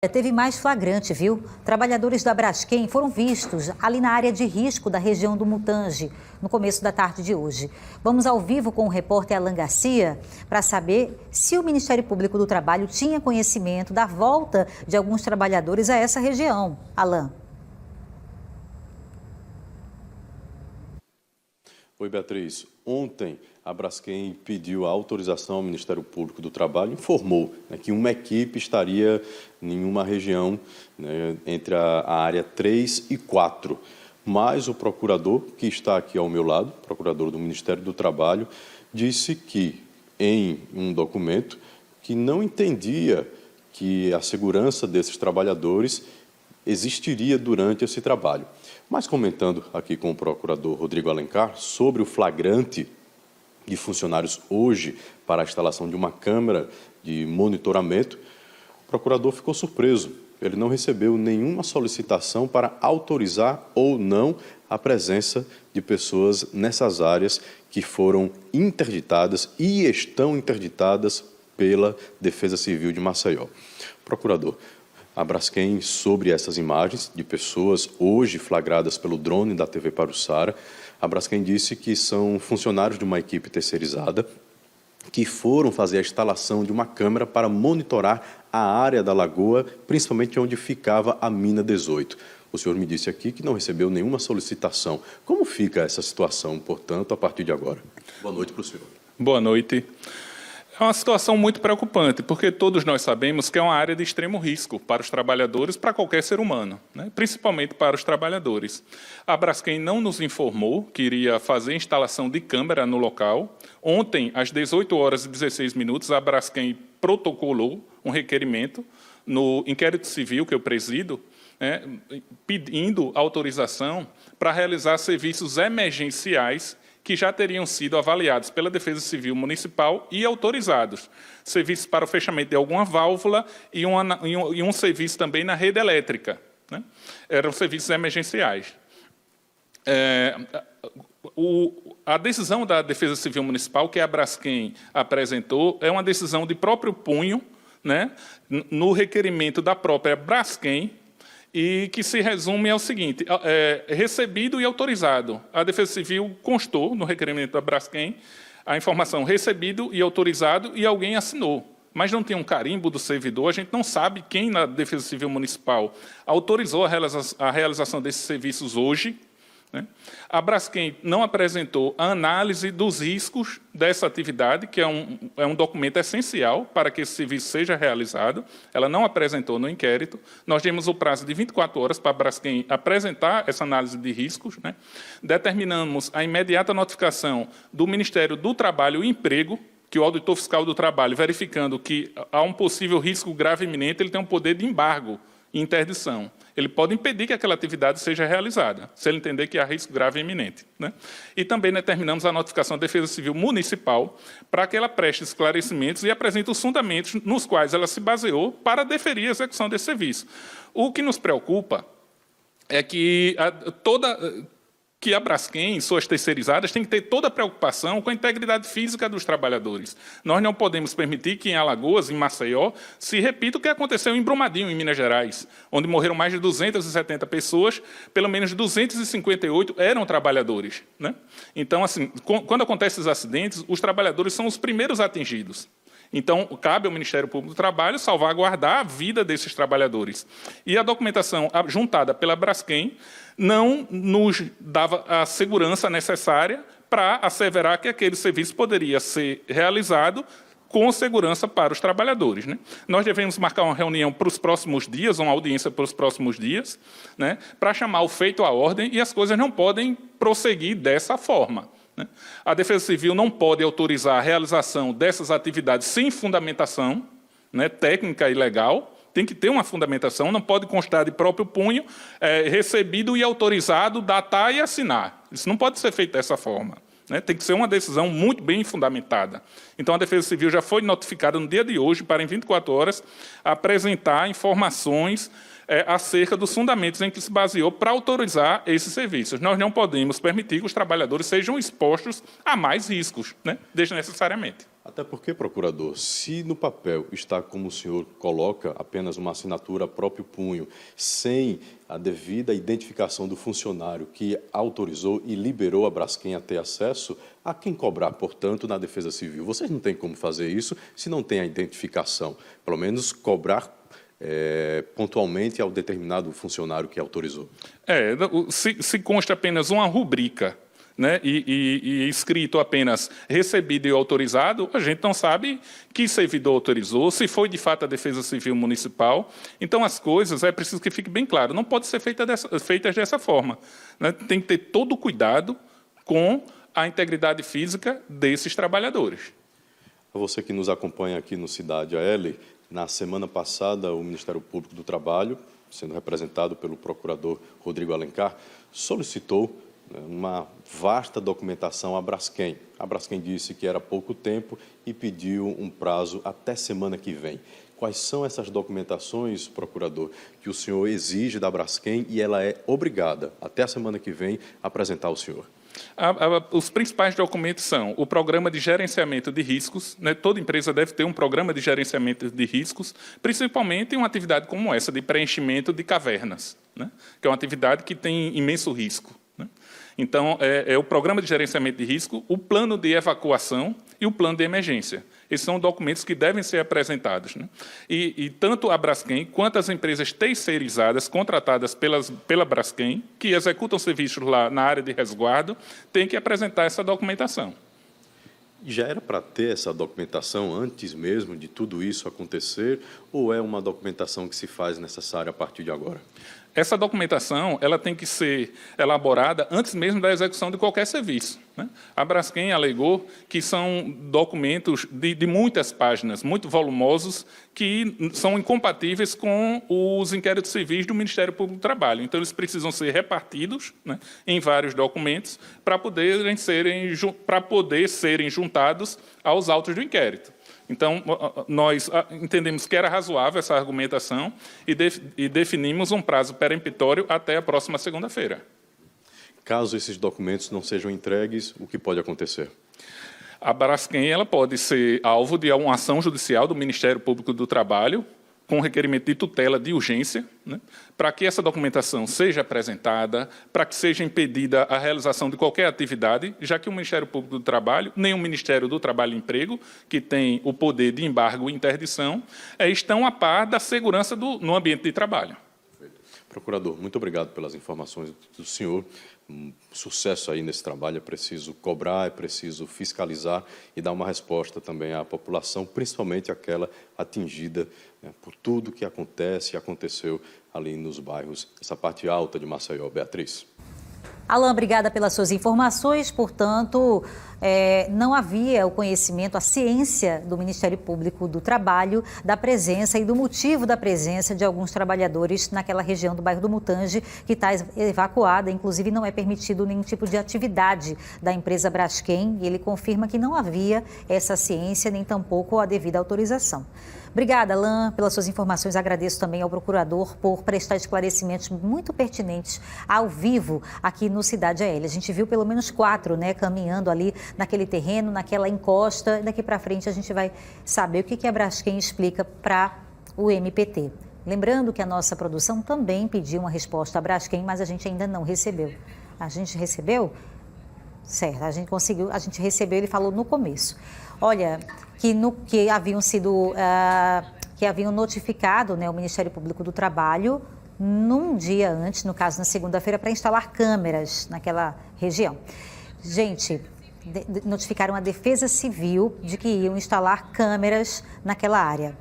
Teve mais flagrante, viu? Trabalhadores da Braskem foram vistos ali na área de risco da região do Mutange, no começo da tarde de hoje. Vamos ao vivo com o repórter Alan Garcia para saber se o Ministério Público do Trabalho tinha conhecimento da volta de alguns trabalhadores a essa região. Alan. Oi, Beatriz. Ontem, a Braskem pediu a autorização ao Ministério Público do Trabalho, informou que uma equipe estaria em uma região entre a área 3 e 4. Mas o procurador, que está aqui ao meu lado, procurador do Ministério do Trabalho, disse que, em um documento, que não entendia que a segurança desses trabalhadores existiria durante esse trabalho. Mas comentando aqui com o procurador Rodrigo Alencar sobre o flagrante de funcionários hoje para a instalação de uma câmera de monitoramento, o procurador ficou surpreso. Ele não recebeu nenhuma solicitação para autorizar ou não a presença de pessoas nessas áreas que foram interditadas e estão interditadas pela Defesa Civil de Maceió. Procurador, a Braskem, sobre essas imagens de pessoas hoje flagradas pelo drone da TV Paruçara, a Braskem disse que são funcionários de uma equipe terceirizada que foram fazer a instalação de uma câmera para monitorar a área da lagoa, principalmente onde ficava a mina 18. O senhor me disse aqui que não recebeu nenhuma solicitação. Como fica essa situação, portanto, a partir de agora? Boa noite para o senhor. Boa noite. É uma situação muito preocupante, porque todos nós sabemos que é uma área de extremo risco para os trabalhadores, para qualquer ser humano, principalmente para os trabalhadores. A Braskem não nos informou que iria fazer instalação de câmera no local. Ontem, às 18h16, a Braskem protocolou um requerimento no inquérito civil que eu presido, pedindo autorização para realizar serviços emergenciais que já teriam sido avaliados pela Defesa Civil Municipal e autorizados. Serviços para o fechamento de alguma válvula e um serviço também na rede elétrica. Eram serviços emergenciais. A decisão da Defesa Civil Municipal, que a Braskem apresentou, é uma decisão de próprio punho, no requerimento da própria Braskem, e que se resume ao seguinte: recebido e autorizado. A Defesa Civil constou no requerimento da Braskem a informação recebido e autorizado e alguém assinou. Mas não tem um carimbo do servidor, a gente não sabe quem na Defesa Civil Municipal autorizou a realização desses serviços hoje. A Braskem não apresentou a análise dos riscos dessa atividade, que é um documento essencial para que esse serviço seja realizado. Ela não apresentou no inquérito. Nós demos o prazo de 24 horas para a Braskem apresentar essa análise de riscos. Determinamos a imediata notificação do Ministério do Trabalho e Emprego, que o auditor fiscal do trabalho, verificando que há um possível risco grave iminente, ele tem um poder de embargo e interdição. Ele pode impedir que aquela atividade seja realizada, se ele entender que há risco grave e iminente. E também determinamos a notificação da Defesa Civil Municipal para que ela preste esclarecimentos e apresente os fundamentos nos quais ela se baseou para deferir a execução desse serviço. O que nos preocupa é que a Braskem, suas terceirizadas, tem que ter toda a preocupação com a integridade física dos trabalhadores. Nós não podemos permitir que em Alagoas, em Maceió, se repita o que aconteceu em Brumadinho, em Minas Gerais, onde morreram mais de 270 pessoas, pelo menos 258 eram trabalhadores. Então, assim, quando acontecem esses acidentes, os trabalhadores são os primeiros atingidos. Então, cabe ao Ministério Público do Trabalho salvaguardar a vida desses trabalhadores. E a documentação juntada pela Braskem não nos dava a segurança necessária para asseverar que aquele serviço poderia ser realizado com segurança para os trabalhadores. Nós devemos marcar uma reunião para os próximos dias, uma audiência para os próximos dias, para chamar o feito à ordem, e as coisas não podem prosseguir dessa forma. A Defesa Civil não pode autorizar a realização dessas atividades sem fundamentação técnica e legal. Tem que ter uma fundamentação, não pode constar de próprio punho, recebido e autorizado, datar e assinar. Isso não pode ser feito dessa forma. Tem que ser uma decisão muito bem fundamentada. Então, a Defesa Civil já foi notificada no dia de hoje, para em 24 horas, apresentar informações acerca dos fundamentos em que se baseou para autorizar esses serviços. Nós não podemos permitir que os trabalhadores sejam expostos a mais riscos, desnecessariamente. Até porque, procurador, se no papel está como o senhor coloca, apenas uma assinatura a próprio punho, sem a devida identificação do funcionário que autorizou e liberou a Braskem a ter acesso, a quem cobrar, portanto, na Defesa Civil? Vocês não têm como fazer isso se não tem a identificação. Pelo menos cobrar pontualmente ao determinado funcionário que autorizou. Se consta apenas uma rubrica, né, e escrito apenas recebido e autorizado, a gente não sabe que servidor autorizou, se foi de fato a Defesa Civil Municipal. Então, as coisas, é preciso que fique bem claro, não pode ser feitas dessa forma, né? Tem que ter todo o cuidado com a integridade física desses trabalhadores. A você que nos acompanha aqui no Cidade AL, na semana passada, o Ministério Público do Trabalho, sendo representado pelo procurador Rodrigo Alencar, solicitou uma vasta documentação à Braskem. A Braskem disse que era pouco tempo e pediu um prazo até semana que vem. Quais são essas documentações, procurador, que o senhor exige da Braskem e ela é obrigada, até a semana que vem, a apresentar ao senhor? Os principais documentos são o programa de gerenciamento de riscos, né? Toda empresa deve ter um programa de gerenciamento de riscos, principalmente em uma atividade como essa, de preenchimento de cavernas, né? Que é uma atividade que tem imenso risco, né? Então, é o programa de gerenciamento de risco, o plano de evacuação e o plano de emergência. Esses são documentos que devem ser apresentados, né? E tanto a Braskem quanto as empresas terceirizadas contratadas pela Braskem, que executam serviços lá na área de resguardo, têm que apresentar essa documentação. Já era para ter essa documentação antes mesmo de tudo isso acontecer, ou é uma documentação que se faz necessária a partir de agora? Essa documentação ela tem que ser elaborada antes mesmo da execução de qualquer serviço, né? A Braskem alegou que são documentos de muitas páginas, muito volumosos, que são incompatíveis com os inquéritos civis do Ministério Público do Trabalho. Então, eles precisam ser repartidos, né, em vários documentos para poder serem juntados aos autos do inquérito. Então, nós entendemos que era razoável essa argumentação e definimos um prazo peremptório até a próxima segunda-feira. Caso esses documentos não sejam entregues, o que pode acontecer? A Braskem ela pode ser alvo de uma ação judicial do Ministério Público do Trabalho, com requerimento de tutela de urgência, né, para que essa documentação seja apresentada, para que seja impedida a realização de qualquer atividade, já que o Ministério Público do Trabalho, nem o Ministério do Trabalho e Emprego, que tem o poder de embargo e interdição, estão a par da segurança no ambiente de trabalho. Procurador, muito obrigado pelas informações do senhor. Sucesso aí nesse trabalho, é preciso cobrar, é preciso fiscalizar e dar uma resposta também à população, principalmente aquela atingida, né, por tudo que acontece e aconteceu ali nos bairros, essa parte alta de Maceió. Beatriz. Alan, obrigada pelas suas informações. Portanto, não havia o conhecimento, a ciência do Ministério Público do Trabalho, da presença e do motivo da presença de alguns trabalhadores naquela região do bairro do Mutange, que está evacuada. Inclusive, não é permitido nenhum tipo de atividade da empresa Braskem. E ele confirma que não havia essa ciência, nem tampouco a devida autorização. Obrigada, Alan, pelas suas informações. Agradeço também ao procurador por prestar esclarecimentos muito pertinentes ao vivo aqui no Cidade AL. A gente viu pelo menos 4, né, caminhando ali naquele terreno, naquela encosta. Daqui para frente a gente vai saber o que a Braskem explica para o MPT. Lembrando que a nossa produção também pediu uma resposta à Braskem, mas a gente ainda não recebeu. A gente recebeu? Certo, a gente recebeu, ele falou no começo. Olha, que haviam notificado, né, o Ministério Público do Trabalho num dia antes, no caso na segunda-feira, para instalar câmeras naquela região. Gente, notificaram a Defesa Civil de que iam instalar câmeras naquela área.